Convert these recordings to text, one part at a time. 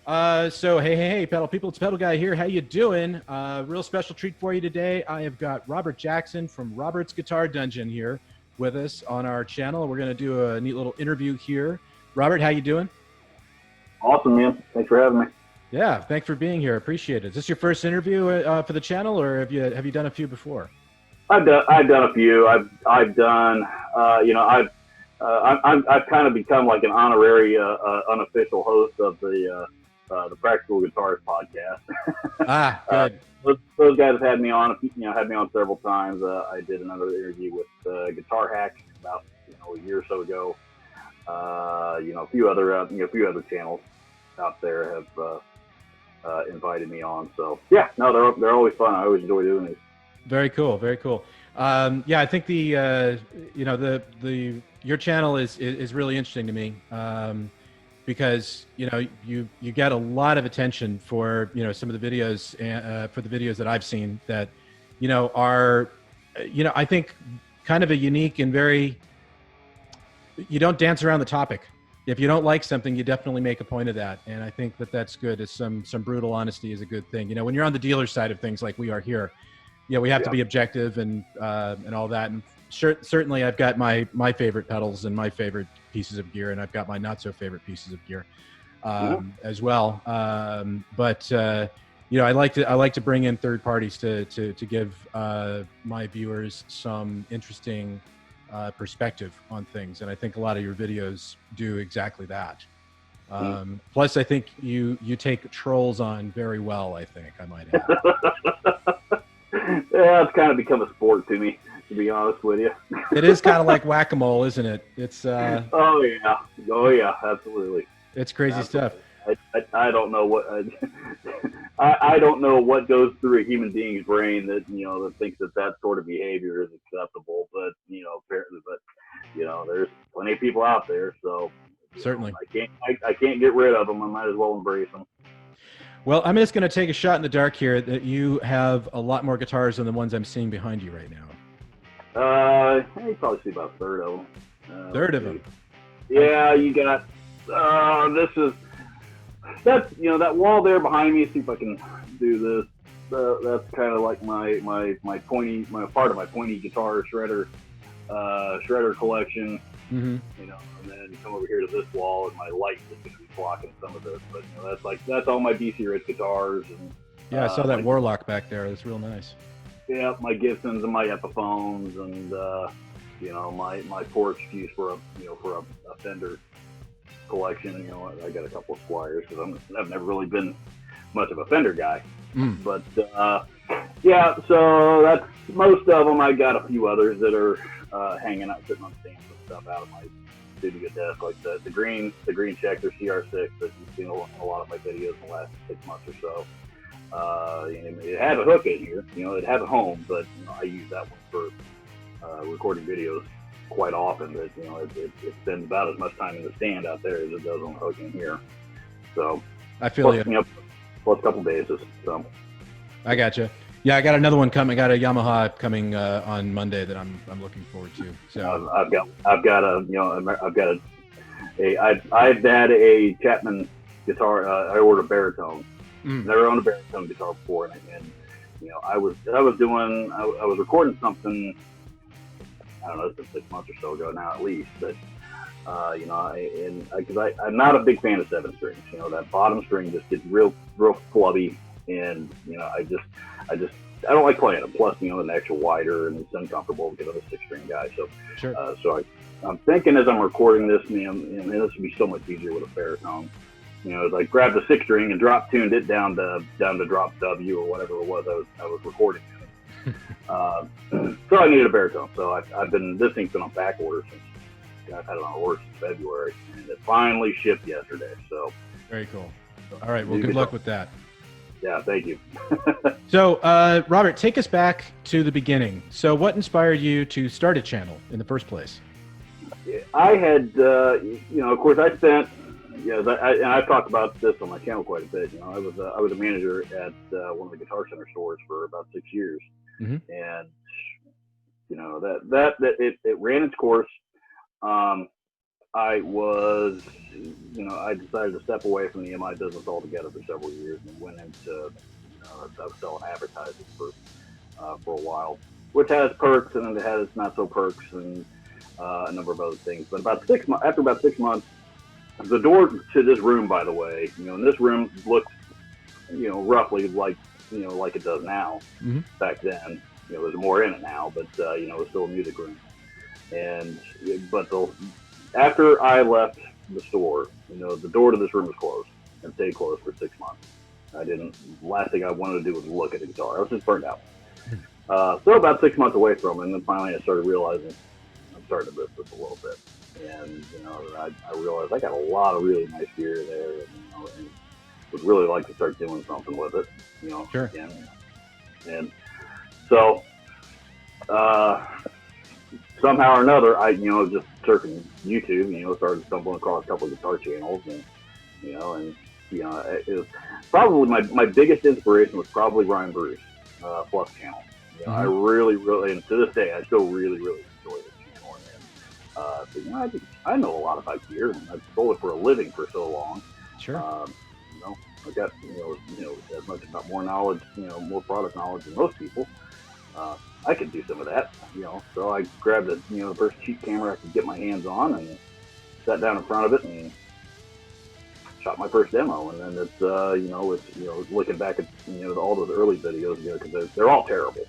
So hey, pedal people, it's Pedal Guy here. How you doing? Real special treat for you today. I have got Robert Jackson from Robert's Guitar Dungeon here with us on our channel. We're going to do a neat little interview here. Robert, how you doing? Awesome, man. Thanks for having me. Yeah, thanks for being here. Appreciate it. Is this your first interview for the channel, or have you done a few before? I've done a few. I've done. I've kind of become like an honorary, unofficial host of the Practical Guitars podcast. Ah, good. Those guys have had me on. Had me on several times. I did another interview with Guitar Hack about a year or so ago. A few other channels out there have invited me on. So yeah, no, they're always fun. I always enjoy doing these. Very cool. Very cool. Yeah, I think the your channel is really interesting to me because you get a lot of attention for some of the videos for the videos that I've seen that are I think kind of a unique and very, you don't dance around the topic. If you don't like something, you definitely make a point of that, and I think that that's good. It's some brutal honesty is a good thing. When you're on the dealer side of things like we are here, we have to be objective and all that. And certainly, I've got my favorite pedals and my favorite pieces of gear, and I've got my not so favorite pieces of gear as well. But I like to bring in third parties to give my viewers some interesting perspective on things, and I think a lot of your videos do exactly that. Plus, I think you take trolls on very well. I think I might add. Yeah, it's kind of become a sport to me, to be honest with you. It is kind of like whack-a-mole, isn't it? It's oh yeah, absolutely. It's crazy stuff. I don't know what I don't know what goes through a human being's brain that that thinks that sort of behavior is acceptable. But apparently, there's plenty of people out there. So certainly, I can't get rid of them. I might as well embrace them. Well, I'm just going to take a shot in the dark here that you have a lot more guitars than the ones I'm seeing behind you right now. You probably see about a third of them. Third of them. Yeah, you got. That's that wall there behind me. See if I can do this. That's kind of like my part of my pointy guitar shredder collection. Mm-hmm. And then come over here to this wall, and my light is going to be blocking some of this. But that's all my BC Rich guitars. And yeah, I saw that Warlock back there. That's real nice. Yeah, my Gibsons and my Epiphones, and my poor excuse for a Fender collection. I got a couple of Squires because I've never really been much of a Fender guy. But yeah, so that's most of them. I got a few others that are hanging out, sitting on stands and stuff out of my studio desk, like the green Schecter CR6 that you've seen in a lot of my videos in the last 6 months or so. It had a hook in here, it had a home, but I use that one for recording videos quite often. That it spends about as much time in the stand out there as it does on the hook in here. So I feel you. Plus a couple bases. So I gotcha. Yeah, I got another one coming. I got a Yamaha coming on Monday that I'm looking forward to. So I've had a Chapman guitar. I ordered a baritone. Never owned a baritone guitar before, and I was recording something. I don't know, it's been 6 months or so ago now at least, but because I'm not a big fan of 7 strings. That bottom string just gets real flubby, and I don't like playing them. Plus, the actual wider and it's uncomfortable because I'm a 6-string guy. So, sure. So I'm thinking as I'm recording this, man, this would be so much easier with a baritone. As I grabbed the 6-string and drop tuned it down to drop W or whatever it was I was recording. So I needed a baritone. So this thing's been on back order since I've had it on order since February, and it finally shipped yesterday. So very cool. All right. Well, good luck with that. Yeah, thank you. So, Robert, take us back to the beginning. So what inspired you to start a channel in the first place? I had, of course, I spent, and I've talked about this on my channel quite a bit. I was a manager at one of the Guitar Center stores for about 6 years, and it ran its course. I was, I decided to step away from the MI business altogether for several years and went into, I was selling advertising for a while, which has perks and it has not so perks and a number of other things. But after about 6 months, the door to this room, by the way, and this room looked, roughly like it does now. Mm-hmm. Back then, there's more in it now, but it's still a music room. After I left the store, the door to this room was closed and stayed closed for 6 months. Last thing I wanted to do was look at a guitar. I was just burned out. So about 6 months away from it, and then finally I started realizing I'm starting to miss this a little bit. And, I realized I got a lot of really nice gear there, and would really like to start doing something with it, Sure. Again. And so, somehow or another, I, just surfing YouTube, started stumbling across a couple of guitar channels, and, it was probably my biggest inspiration was probably Ryan Bruce, Plus channel. Mm-hmm. I really, and to this day, I still really enjoy this channel. And, I know a lot about gear. I've sold it for a living for so long. Sure. I got, as much, if not more knowledge, more product knowledge than most people. I could do some of that, so I grabbed the first cheap camera I could get my hands on and sat down in front of it and shot my first demo. And then it's looking back at, all those early videos, because they're all terrible.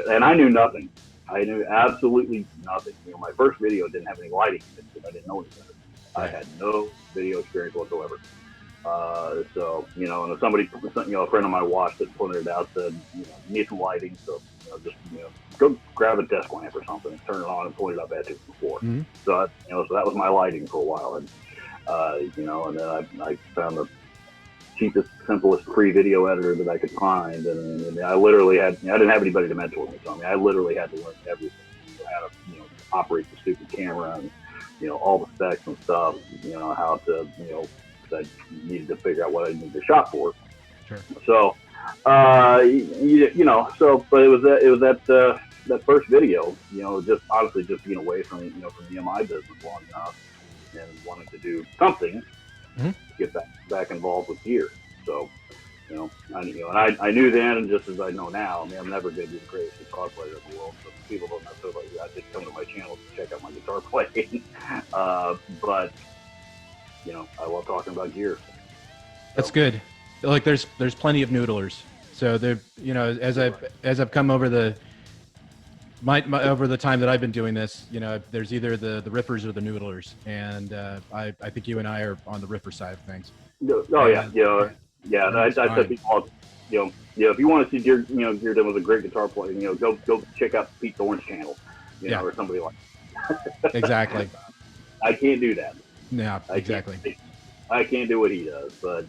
And I knew nothing. I knew absolutely nothing. My first video didn't have any lighting in it because I didn't know anything. I had no video experience whatsoever. So, and if somebody, a friend of mine watched it, pointed it out, said, you need some lighting. So, just, go grab a desk lamp or something, turn it on and point it up at you before. Mm-hmm. So, so that was my lighting for a while. And, and then I found the cheapest, simplest free video editor that I could find. And I literally I didn't have anybody to mentor me. So, I literally had to learn everything, how to, operate the stupid camera and, all the specs and stuff, how to, because I needed to figure out what I needed to shop for. Sure. So, but it was that first video, just honestly just being away from the MI business long enough and wanting to do something mm-hmm. to get back involved with gear. So, I knew then, and just as I know now, I'm never going to be the greatest guitar player in the world. So people don't necessarily, I just come to my channel to check out my guitar playing. But, I love talking about gear. That's good. Like there's plenty of noodlers. So there, as I've come over the over the time that I've been doing this, there's either the riffers or the noodlers, and I think you and I are on the riffer side of things. Oh yeah. And I said people, if you want to see gear done with a great guitar player, go check out Pt1's channel, or somebody like that. Exactly. I can't do that. Yeah, exactly. I can't do what he does, but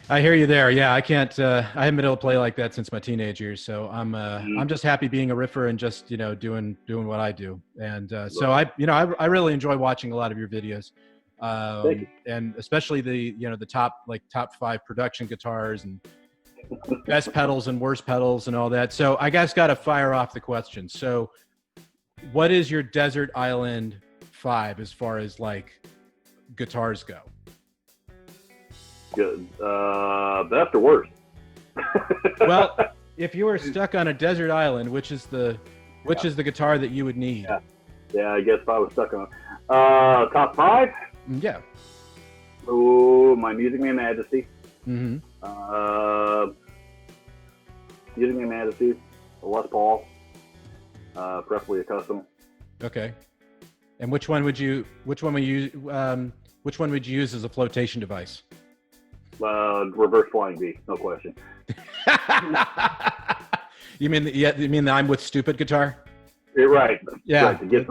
I hear you there. Yeah, I can't. I haven't been able to play like that since my teenage years. So I'm just happy being a riffer and just doing what I do. And so I really enjoy watching a lot of your videos, and especially the top 5 production guitars and best pedals and worst pedals and all that. So I guys got to fire off the question. So, what is your Desert Island 5 as far as guitars go? Good. Best or worst? Well, if you were stuck on a desert island, which is the guitar that you would need? Yeah, I guess if I was stuck on top 5. Yeah. Oh, my Music Man Majesty. Mm-hmm. Music Man Majesty, a Les Paul, preferably a custom. Okay. And which one would you use as a flotation device? Reverse flying V, no question. You mean the I'm with stupid guitar? You're right. Yeah. Right, to get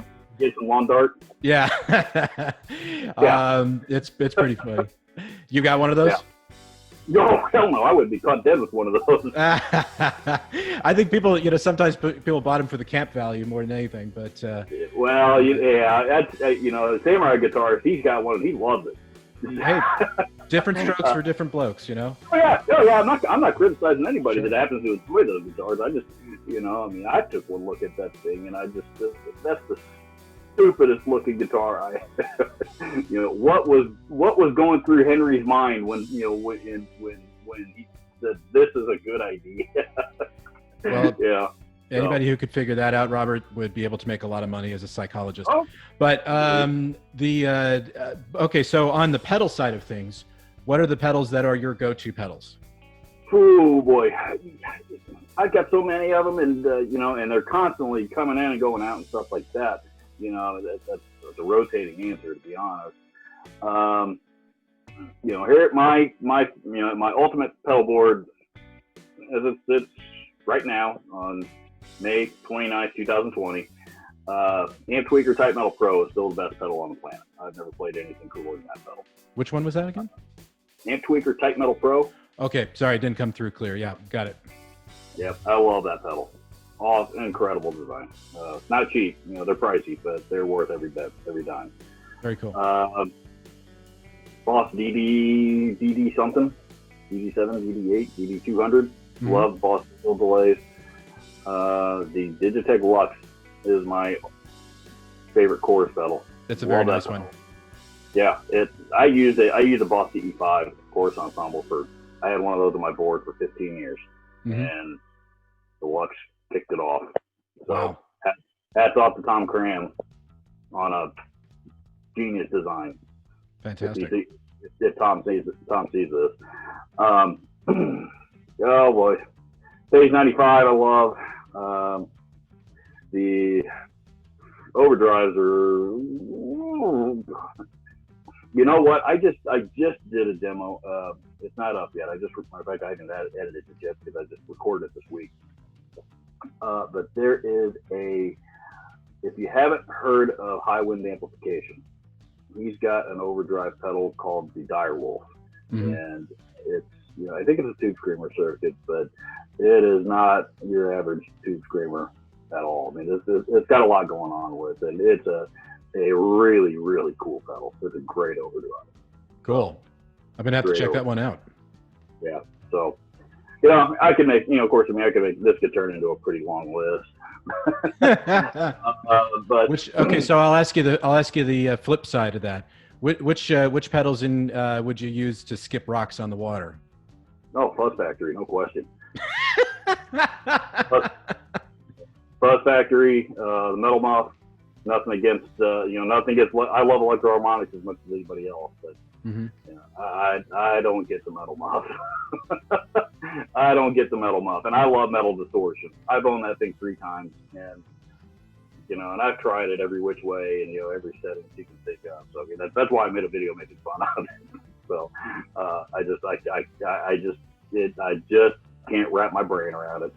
some lawn dart. Yeah. It's pretty funny. You got one of those? Yeah. No, hell no. I wouldn't be caught dead with one of those. I think people, sometimes people bought them for the camp value more than anything, but. Well, yeah, that's, Samurai guitarist, he's got one, he loves it. Hey, different strokes for different blokes, you know. Oh yeah. I'm not criticizing anybody that happens to enjoy those guitars. I just, you know, I mean, I took one look at that thing, and I just, that's the stupidest looking guitar I you know, what was going through Henry's mind when, you know, when he said this is a good idea. Well, yeah. Anybody who could figure that out, Robert, would be able to make a lot of money as a psychologist. Oh. But okay, so on the pedal side of things, what are the pedals that are your go-to pedals? Oh boy, I've got so many of them, and you know, and they're constantly coming in and going out and stuff like that. You know, that's a rotating answer, to be honest. You know, here at my ultimate pedal board, as it sits right now on May 29th, 2020, Amp Tweaker Type Metal Pro is still the best pedal on the planet. I've never played anything cooler than that pedal. Which one was that again? Amp Tweaker Type Metal Pro. Okay, sorry, it didn't come through clear. Yeah, got it. Yep, I love that pedal. Incredible design. Not cheap, you know, they're pricey, but they're worth every dime. Very cool. Boss DD something, DD7, DD8, DD200. Mm-hmm. Love Boss Digital delays. The Digitech Lux is my favorite chorus pedal. It's a very nice one. Yeah, I use a Boss DE5 chorus ensemble I had one of those on my board for 15 years, and the Lux kicked it off. So wow. Hats off to Tom Cram on a genius design. Fantastic. If Tom sees this. Oh boy. Stage 95 I love. The overdrives are, you know what? I just did a demo. It's not up yet. In fact, I haven't edited it yet because I just recorded it this week. But there is if you haven't heard of High Wind Amplification, he's got an overdrive pedal called the Direwolf. And it's, you know, I think it's a tube screamer circuit, but it is not your average tube screamer at all. I mean, it's got a lot going on with it. It's a really, really cool pedal. It's a great overdrive. Cool. I'm going to have to check that one out. Yeah. So, you know, I could make this could turn into a pretty long list. But okay, so I'll ask you the flip side of that. Which pedals would you use to skip rocks on the water? Oh, Fuzz Factory, no question. Fuzz Factory, the Metal Muff. Nothing against, nothing against. I love electro harmonics as much as anybody else, but you know, I don't get the Metal Muff. I don't get the Metal Muff, and I love Metal Distortion. I've owned that thing 3 times, and you know, and I've tried it every which way, and you know, every setting you can think of. So I mean, that's why I made a video making fun of it. So I just can't wrap my brain around it.